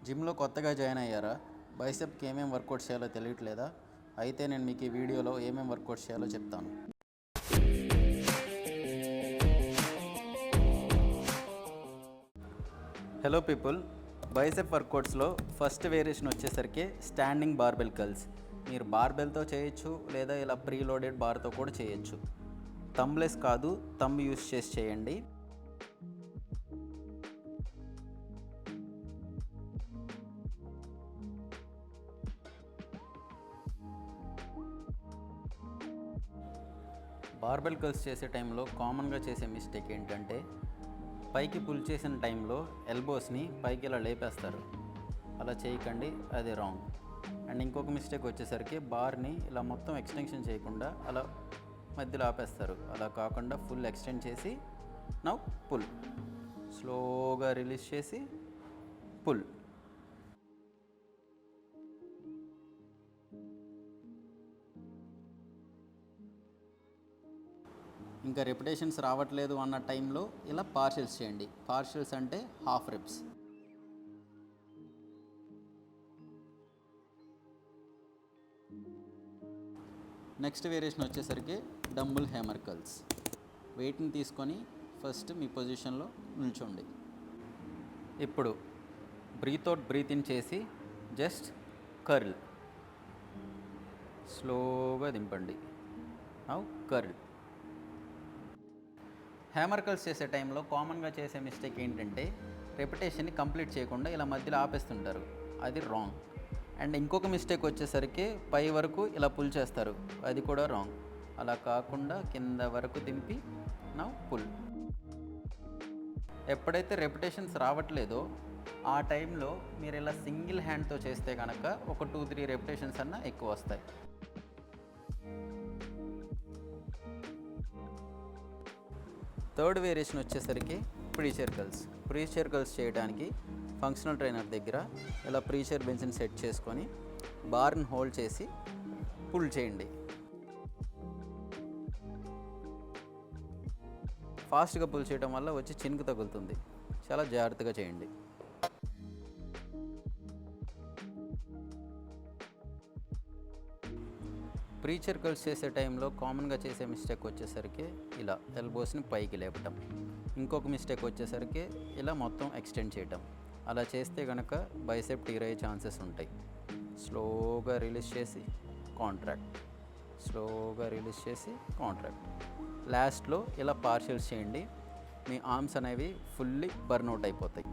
జిమ్లో కొత్తగా జాయిన్ అయ్యారా? బైసెప్కి ఏమేమి వర్కౌట్స్ చేయాలో తెలియట్లేదా? అయితే నేను మీకు ఈ వీడియోలో ఏమేమి వర్కౌట్స్ చేయాలో చెప్తాను. హలో పీపుల్, బైసెప్ వర్కౌట్స్లో ఫస్ట్ వేరియేషన్ వచ్చేసరికి స్టాండింగ్ బార్బెల్ కర్ల్స్. మీరు బార్బెల్తో చేయొచ్చు, లేదా ఇలా ప్రీలోడెడ్ బార్తో కూడా చేయొచ్చు. థంబ్లెస్ కాదు, థంబ్ యూస్ చేసి చేయండి. బార్బెల్ కర్ల్స్ చేసే టైంలో కామన్గా చేసే మిస్టేక్ ఏంటంటే, పైకి పుల్ చేసిన టైంలో ఎల్బోస్ని పైకి ఇలా లేపేస్తారు. అలా చేయకండి, అది రాంగ్. అండ్ ఇంకొక మిస్టేక్ వచ్చేసరికి బార్ని ఇలా మొత్తం ఎక్స్టెన్షన్ చేయకుండా అలా మధ్యలో ఆపేస్తారు. అలా కాకుండా ఫుల్ ఎక్స్టెండ్ చేసి నౌ పుల్, స్లోగా రిలీజ్ చేసి పుల్. ఇంకా రెపిటేషన్స్ రావట్లేదు అన్న టైంలో ఇలా పార్షియల్స్ చేయండి. పార్షియల్స్ అంటే హాఫ్ రెప్స్. నెక్స్ట్ వేరియేషన్ వచ్చేసరికి డంబుల్ హ్యామర్ కర్ల్స్. వెయిట్ని తీసుకొని ఫస్ట్ మీ పొజిషన్లో నిల్చోండి. ఇప్పుడు బ్రీత్ అవుట్ బ్రీత్ ఇన్ చేసి జస్ట్ కర్ల్, స్లోగా దింపండి. Now curl. హ్యామర్ కర్ల్స్ చేసే టైంలో కామన్గా చేసే మిస్టేక్ ఏంటంటే, రెపిటేషన్ని కంప్లీట్ చేయకుండా ఇలా మధ్యలో ఆపేస్తుంటారు. అది రాంగ్. అండ్ ఇంకొక మిస్టేక్ వచ్చేసరికి పై వరకు ఇలా పుల్ చేస్తారు. అది కూడా రాంగ్. అలా కాకుండా కింద వరకు దింపి నౌ పుల్. ఎప్పుడైతే రెపిటేషన్స్ రావట్లేదో ఆ టైంలో మీరు ఇలా సింగిల్ హ్యాండ్తో చేస్తే కనుక ఒక 2-3 రెపిటేషన్స్ అన్నా ఎక్కువ వస్తాయి. థర్డ్ వేరియేషన్ వచ్చేసరికి ప్రీచర్ కర్ల్స్. ప్రీచర్ కర్ల్స్ చేయడానికి ఫంక్షనల్ ట్రైనర్ దగ్గర ఇలా ప్రీచర్ బెంచ్ని సెట్ చేసుకొని బార్ని హోల్డ్ చేసి పుల్ చేయండి. ఫాస్ట్గా పుల్ చేయడం వల్ల వచ్చి చినుకు తగులుతుంది. చాలా జాగ్రత్తగా చేయండి. ప్రీచర్ కర్ల్స్ చేసే టైంలో కామన్గా చేసే మిస్టేక్ వచ్చేసరికి ఇలా ఎల్బోస్ని పైకి లేపటం. ఇంకొక మిస్టేక్ వచ్చేసరికి ఇలా మొత్తం ఎక్స్టెండ్ చేయటం. అలా చేస్తే కనుక బైసెప్ టీర్ అయ్యే ఛాన్సెస్ ఉంటాయి. స్లోగా రిలీజ్ చేసి కాంట్రాక్ట్, స్లోగా రిలీజ్ చేసి కాంట్రాక్ట్. లాస్ట్లో ఇలా పార్షియల్స్ చేయండి. మీ ఆర్మ్స్ అనేవి ఫుల్లీ బర్న్అవుట్ అయిపోతాయి.